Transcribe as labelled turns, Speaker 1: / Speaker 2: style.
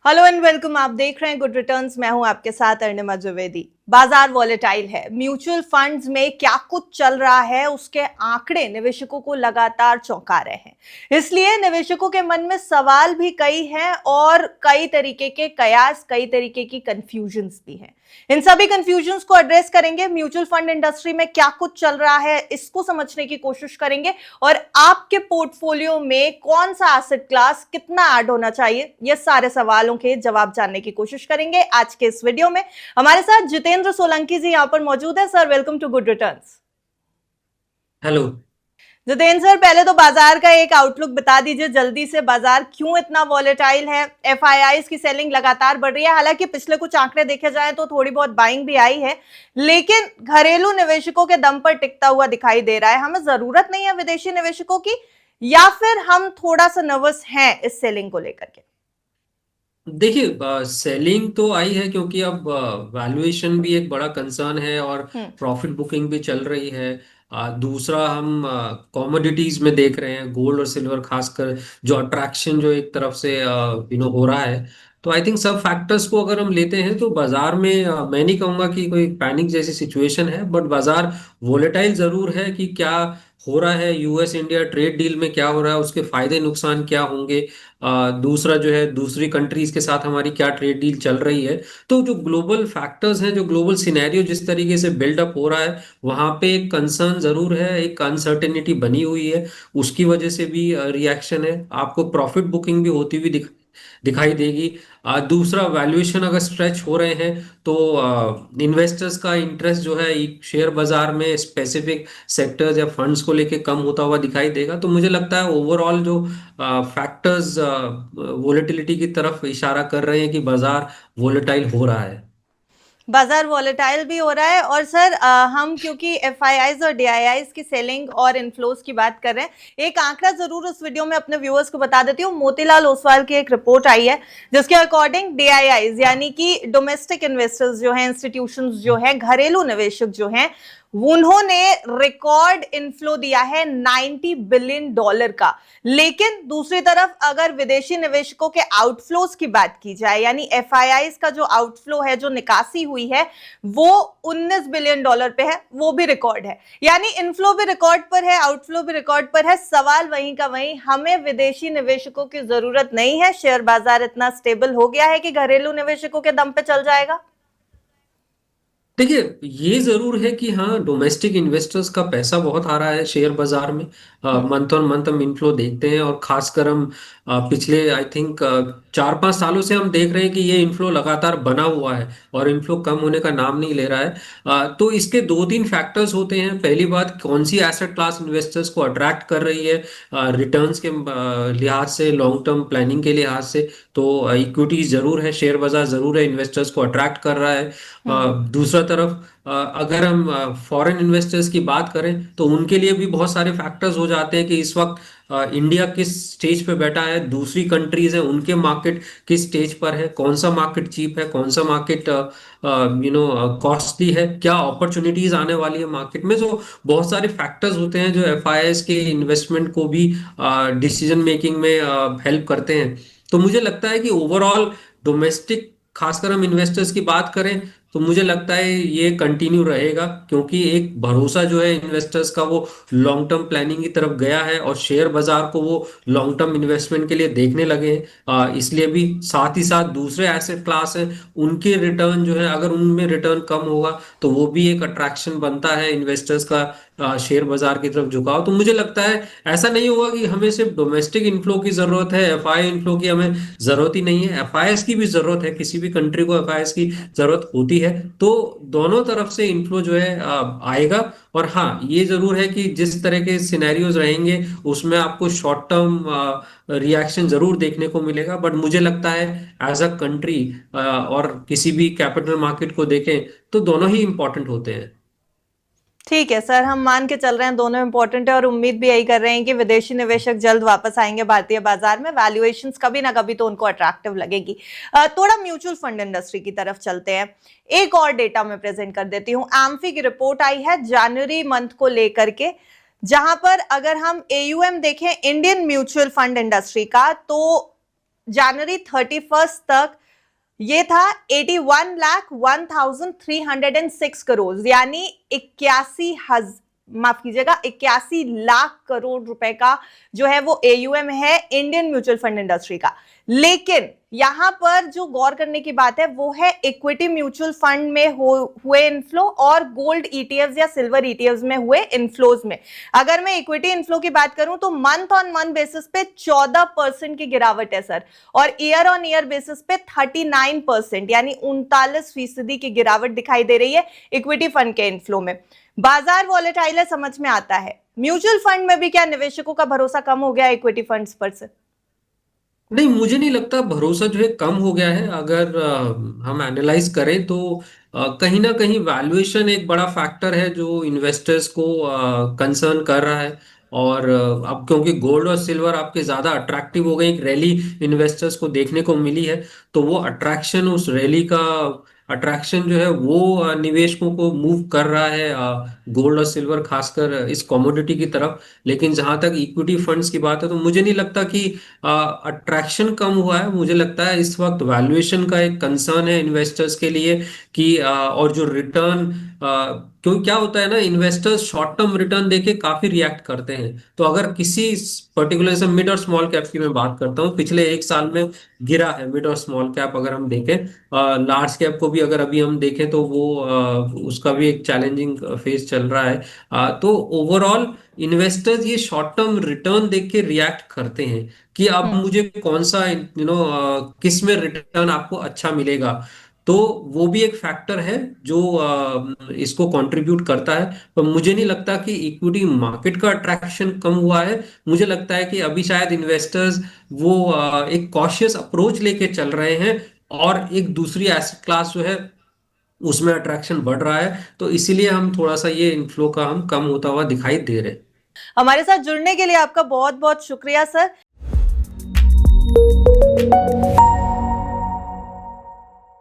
Speaker 1: Hello and welcome. आप देख रहे हैं गुड रिटर्न्स। मैं हूं आपके साथ अर्णिमा द्विवेदी। बाजार वॉलेटाइल है। म्यूचुअल फंड्स में क्या कुछ चल रहा है उसके आंकड़े निवेशकों को लगातार चौंका रहे हैं। इसलिए निवेशकों के मन में सवाल भी कई हैं और कई तरीके के कयास, कई तरीके की कंफ्यूजन्स भी हैं। इन सभी कंफ्यूजन्स को एड्रेस करेंगे। म्यूचुअल फंड इंडस्ट्री में क्या कुछ चल रहा है इसको समझने की कोशिश करेंगे और आपके पोर्टफोलियो में कौन सा एसेट क्लास कितना ऐड होना चाहिए, ये सारे सवालों के जवाब जानने की कोशिश करेंगे आज के इस वीडियो में। हमारे साथ जितेंद्र सोलंकी जी यहां पर मौजूद है। Sir welcome to Good Returns.
Speaker 2: Hello.
Speaker 1: Jitendra sir, पहले तो बाजार का एक आउटलुक बता दीजिए जल्दी से। बाजार क्यों इतना वॉलेटाइल है? एफआईआईज की सेलिंग लगातार बढ़ रही है। हालांकि पिछले कुछ आंकड़े देखे जाए तो थोड़ी बहुत बाइंग भी आई है, लेकिन घरेलू निवेशकों के दम पर टिकता हुआ दिखाई दे रहा है। हमें जरूरत नहीं है विदेशी निवेशकों की, या फिर हम थोड़ा सा नर्वस हैं इस सेलिंग को लेकर के?
Speaker 2: देखिए, सेलिंग तो आई है क्योंकि अब वैल्यूएशन भी एक बड़ा कंसर्न है और
Speaker 1: हम्म।
Speaker 2: प्रॉफिट बुकिंग भी चल रही है। दूसरा, हम कमोडिटीज में देख रहे हैं, गोल्ड और सिल्वर खासकर, जो अट्रैक्शन जो एक तरफ से हो रहा है। तो आई थिंक सब फैक्टर्स को अगर हम लेते हैं तो बाजार में मैं नहीं कहूंगा कि कोई पैनिक जैसी सिचुएशन है, बट बाजार वोलेटाइल जरूर है कि क्या हो रहा है, यूएस इंडिया ट्रेड डील में क्या हो रहा है, उसके फायदे नुकसान क्या होंगे। दूसरा जो है, दूसरी कंट्रीज के साथ हमारी क्या ट्रेड डील चल रही है। तो जो ग्लोबल फैक्टर्स हैं, जो ग्लोबल सिनेरियो जिस तरीके से बिल्डअप हो रहा है, वहां पे एक कंसर्न जरूर है, एक अनसर्टेनिटी बनी हुई है। उसकी वजह से भी रिएक्शन है। आपको प्रॉफिट बुकिंग भी होती हुई दिखाई देगी। दूसरा, वैल्यूएशन अगर स्ट्रेच हो रहे हैं तो इन्वेस्टर्स का इंटरेस्ट जो है शेयर बाजार में स्पेसिफिक सेक्टर्स या फंड्स को लेके कम होता हुआ दिखाई देगा। तो मुझे लगता है ओवरऑल जो फैक्टर्स वोलेटिलिटी की तरफ इशारा कर रहे हैं कि बाजार वोलेटाइल हो रहा है।
Speaker 1: बाजार वॉलेटाइल भी हो रहा है। और सर हम क्योंकि एफआईआईज और डीआईआईज की सेलिंग और इनफ्लोज की बात कर रहे हैं, एक आंकड़ा जरूर उस वीडियो में अपने व्यूअर्स को बता देती हूँ। मोतीलाल ओसवाल की एक रिपोर्ट आई है जिसके अकॉर्डिंग डीआईआईज यानी कि डोमेस्टिक इन्वेस्टर्स जो हैं, इंस्टीट्यूशंस जो हैं, घरेलू निवेशक जो हैं, उन्होंने रिकॉर्ड इनफ्लो दिया है $90 बिलियन का। लेकिन दूसरी तरफ अगर विदेशी निवेशकों के आउटफ्लोज की बात की जाए, यानी एफआईआईज का जो आउटफ्लो है, जो निकासी हुई है, वो $19 बिलियन पे है। वो भी रिकॉर्ड है। यानी इनफ्लो भी रिकॉर्ड पर है, आउटफ्लो भी रिकॉर्ड पर है। सवाल वहीं का वहीं, हमें विदेशी निवेशकों की जरूरत नहीं है। शेयर बाजार इतना स्टेबल हो गया है कि घरेलू निवेशकों के दम पे चल जाएगा।
Speaker 2: देखिए, ये जरूर है कि हाँ, डोमेस्टिक इन्वेस्टर्स का पैसा बहुत आ रहा है शेयर बाजार में।
Speaker 1: हम्म।
Speaker 2: मंथ ऑन मंथ हम इनफ्लो देखते हैं, और खासकर हम पिछले आई थिंक 4-5 सालों से हम देख रहे हैं कि ये इनफ्लो लगातार बना हुआ है और इनफ्लो कम होने का नाम नहीं ले रहा है। तो इसके 2-3 फैक्टर्स होते हैं। पहली बात, कौन सी एसेट क्लास इन्वेस्टर्स को अट्रैक्ट कर रही है रिटर्न्स के लिहाज से, लॉन्ग टर्म प्लानिंग के लिहाज से। तो इक्विटीज जरूर है, शेयर बाजार जरूर है, इन्वेस्टर्स को अट्रैक्ट कर रहा है। दूसरा तरफ, अगर हम फॉरेन इन्वेस्टर्स की बात करें तो उनके लिए भी बहुत सारे फैक्टर्स हो जाते हैं कि इस वक्त इंडिया किस स्टेज पे बैठा है, दूसरी कंट्रीज है उनके मार्केट किस स्टेज पर है, कौन सा मार्केट चीप है, कौन सा मार्केट कॉस्टली है, क्या अपॉर्चुनिटीज आने वाली है मार्केट में। तो बहुत सारे फैक्टर्स होते हैं जो एफआईआईज के इन्वेस्टमेंट को भी डिसीजन मेकिंग में हेल्प करते हैं। तो मुझे लगता है कि ओवरऑल डोमेस्टिक, खासकर हम इन्वेस्टर्स की बात करें, तो मुझे लगता है ये कंटिन्यू रहेगा, क्योंकि एक भरोसा जो है इन्वेस्टर्स का वो लॉन्ग टर्म प्लानिंग की तरफ गया है और शेयर बाजार को वो लॉन्ग टर्म इन्वेस्टमेंट के लिए देखने लगे हैं। इसलिए भी, साथ ही साथ दूसरे एसेट क्लास हैं, उनके रिटर्न जो है, अगर उनमें रिटर्न कम होगा तो वो भी एक अट्रैक्शन बनता है इन्वेस्टर्स का शेयर बाजार की तरफ झुकाव। तो मुझे लगता है ऐसा नहीं होगा कि हमें सिर्फ डोमेस्टिक इन्फ्लो की जरूरत है, एफआई इन्फ्लो की हमें जरूरत ही नहीं है। एफआईएस की भी जरूरत है, किसी भी कंट्री को एफआईएस की जरूरत होती है। तो दोनों तरफ से इन्फ्लो जो है आएगा। और हाँ, ये जरूर है कि जिस तरह के सिनेरियोज रहेंगे उसमें आपको शॉर्ट टर्म रिएक्शन जरूर देखने को मिलेगा, बट मुझे लगता है एज अ कंट्री और किसी भी कैपिटल मार्केट को देखें तो दोनों ही इंपॉर्टेंट होते हैं।
Speaker 1: ठीक है सर, हम मान के चल रहे हैं दोनों इंपॉर्टेंट है और उम्मीद भी यही कर रहे हैं कि विदेशी निवेशक जल्द वापस आएंगे भारतीय बाजार में। वैल्यूएशंस कभी ना कभी तो उनको अट्रैक्टिव लगेगी। थोड़ा म्यूचुअल फंड इंडस्ट्री की तरफ चलते हैं। एक और डेटा मैं प्रेजेंट कर देती हूँ। एम्फी की रिपोर्ट आई है जनवरी मंथ को लेकर के, जहां पर अगर हम एयूएम देखें इंडियन म्यूचुअल फंड इंडस्ट्री का, तो जनवरी 31 तक ये था 81,01,306 करोड़, यानी 81 लाख करोड़ रुपए का जो है वो एयूएम है इंडियन म्यूचुअल फंड इंडस्ट्री का। लेकिन यहां पर जो गौर करने की बात है वो है इक्विटी म्यूचुअल फंड में हुए इनफ्लो और गोल्ड ईटीएफ्स या सिल्वर ईटीएफ्स में हुए इनफ्लोज में। अगर मैं इक्विटी इनफ्लो की बात करूं तो मंथ ऑन मंथ बेसिस पे 14% की गिरावट है सर, और ईयर ऑन ईयर बेसिस पे 39% यानी 39% की गिरावट दिखाई दे रही है इक्विटी फंड के इनफ्लो में। बाजार वॉलेटाइल है, समझ में आता है। म्यूचुअल फंड में भी क्या निवेशकों का भरोसा कम हो गया इक्विटी फंड्स पर से?
Speaker 2: नहीं, मुझे नहीं लगता भरोसा जो है कम हो गया है। अगर हम एनालाइज करें तो कहीं ना कहीं वैल्यूएशन एक बड़ा फैक्टर है जो इन्वेस्टर्स को कंसर्न कर रहा है। और अब क्योंकि गोल्ड और सिल्वर आपके ज़्यादा अट्रैक्टिव हो गए, एक रैली इन्वेस्टर्स को देखने को मिली है, तो वो अट्रैक्शन, उस रैली का अट्रैक्शन जो है वो निवेशकों को मूव कर रहा है गोल्ड और सिल्वर खासकर इस कमोडिटी की तरफ। लेकिन जहां तक इक्विटी फंड्स की बात है तो मुझे नहीं लगता कि अट्रैक्शन कम हुआ है। मुझे लगता है इस वक्त वैल्यूएशन का एक कंसर्न है इन्वेस्टर्स के लिए कि और जो रिटर्न, क्योंकि क्या होता है ना, इन्वेस्टर्स शॉर्ट टर्म रिटर्न देके काफी रिएक्ट करते हैं। तो अगर किसी पर्टिकुलर, जैसे मिड और स्मॉल कैप की मैं बात करता हूँ, पिछले एक साल में गिरा है मिड और स्मॉल कैप अगर हम देखें। लार्ज कैप को भी अगर अभी हम देखें तो वो उसका भी एक चैलेंजिंग फेज चल रहा है। तो ओवरऑल इन्वेस्टर्स ये शॉर्ट टर्म रिटर्न देख के रिएक्ट करते हैं कि अब
Speaker 1: हम्म।
Speaker 2: मुझे कौन सा किस में रिटर्न आपको अच्छा मिलेगा। तो वो भी एक फैक्टर है जो इसको कंट्रीब्यूट करता है। पर मुझे नहीं लगता कि इक्विटी मार्केट का अट्रैक्शन कम हुआ है। मुझे लगता है कि अभी शायद इन्वेस्टर्स वो एक कॉशियस अप्रोच लेके चल रहे हैं, और एक दूसरी एसेट क्लास जो है उसमें अट्रैक्शन बढ़ रहा है। तो इसीलिए हम थोड़ा सा ये इनफ्लो का हम कम होता हुआ दिखाई दे रहे हैं।
Speaker 1: हमारे साथ जुड़ने के लिए आपका बहुत बहुत शुक्रिया सर।